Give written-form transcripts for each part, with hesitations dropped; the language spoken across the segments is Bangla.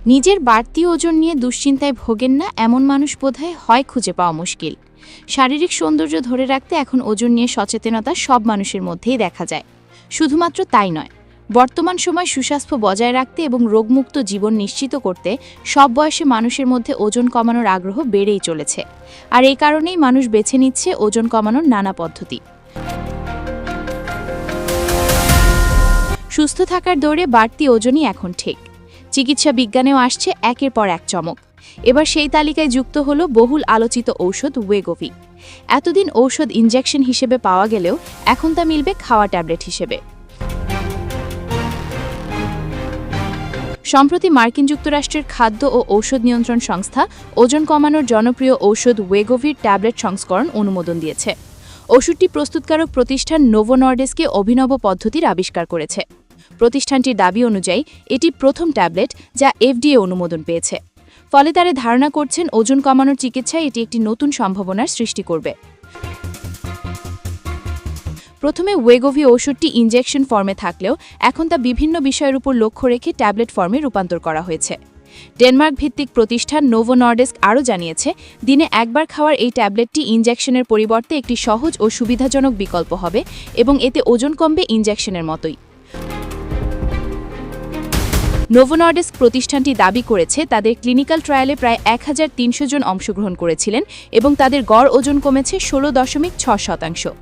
নিজের বাড়তি ওজন নিয়ে দুশ্চিন্তায় ভোগেন না এমন মানুষ বোধহয় হয় খুঁজে পাওয়া মুশকিল। শারীরিক সৌন্দর্য ধরে রাখতে এখন ওজন নিয়ে সচেতনতা সব মানুষের মধ্যেই দেখা যায়। শুধুমাত্র তাই নয়, বর্তমান সময় সুস্বাস্থ্য বজায় রাখতে এবং রোগমুক্ত জীবন নিশ্চিত করতে সব বয়সে মানুষের মধ্যে ওজন কমানোর আগ্রহ বেড়েই চলেছে। আর এই কারণেই মানুষ বেছে নিচ্ছে ওজন কমানোর নানা পদ্ধতি। সুস্থ থাকার দৌড়ে বাড়তি ওজনই এখন ঠিক। চিকিৎসা বিজ্ঞানেও আসছে একের পর এক চমক। এবার সেই তালিকায় যুক্ত হলো বহুল আলোচিত ঔষধ ওয়েগোভি। এতদিন ঔষধ ইনজেকশন হিসেবে পাওয়া গেলেও এখন তা মিলবে খাওয়া ট্যাবলেট হিসেবে। সম্প্রতি মার্কিন যুক্তরাষ্ট্রের খাদ্য ও ঔষধ নিয়ন্ত্রণ সংস্থা ওজন কমানোর জনপ্রিয় ঔষধ ওয়েগোভির ট্যাবলেট সংস্করণ অনুমোদন দিয়েছে। ওষুধটি প্রস্তুতকারক প্রতিষ্ঠান নোভো নর্ডিস্ক অভিনব পদ্ধতির আবিষ্কার করেছে। প্রতিষ্ঠানটির দাবি অনুযায়ী এটি প্রথম ট্যাবলেট যা FDA অনুমোদন পেয়েছে। ফলে তারা ধারণা করছেন ওজন কমানোর চিকিৎসায় এটি একটি নতুন সম্ভাবনার সৃষ্টি করবে। প্রথমে ওয়েগোভি ওষুধটি ইনজেকশন ফর্মে থাকলেও এখন তা বিভিন্ন বিষয়ের উপর লক্ষ্য রেখে ট্যাবলেট ফর্মে রূপান্তর করা হয়েছে। ডেনমার্ক ভিত্তিক প্রতিষ্ঠান নোভো নর্ডিস্ক আরও জানিয়েছে, দিনে একবার খাওয়ার এই ট্যাবলেটটি ইনজেকশনের পরিবর্তে একটি সহজ ও সুবিধাজনক বিকল্প হবে এবং এতে ওজন কমবে ইনজেকশনের মতোই। নোভো নর্ডিস্ক প্রতিষ্ঠানটি দাবি করেছে তাদের ক্লিনিক্যাল ট্রায়ালে প্রায় 1300 জন অংশগ্রহণ করেছিলেন এবং তাদের গড় ওজন কমেছে 16.6%।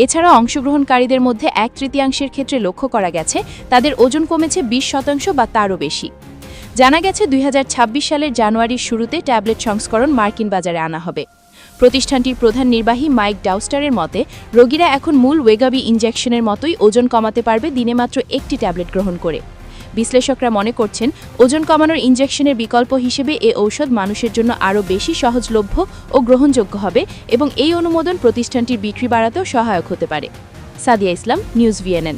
এছাড়া অংশগ্রহণকারীদের মধ্যে 1/3 ক্ষেত্রে লক্ষ্য করা গেছে তাদের ওজন কমেছে 20% বা তারও বেশি। জানা গেছে 2026 সালের জানুয়ারির শুরুতে ট্যাবলেট সংস্করণ মার্কিন বাজারে আনা হবে। প্রতিষ্ঠানটির প্রধান নির্বাহী মাইক ডাউস্টারের মতে, রোগীরা এখন মূল ওয়েগোভি ইনজেকশনের মতোই ওজন কমাতে পারবে দিনে মাত্র একটি ট্যাবলেট গ্রহণ করে। বিশ্লেষকরা মনে করছেন ওজন কমানোর ইনজেকশনের বিকল্প হিসেবে এই ঔষধ মানুষের জন্য আরও বেশি সহজলভ্য ও গ্রহণযোগ্য হবে এবং এই অনুমোদন প্রতিষ্ঠানটির বিক্রি বাড়াতেও সহায়ক হতে পারে। সাদিয়া ইসলাম, নিউজ VNN।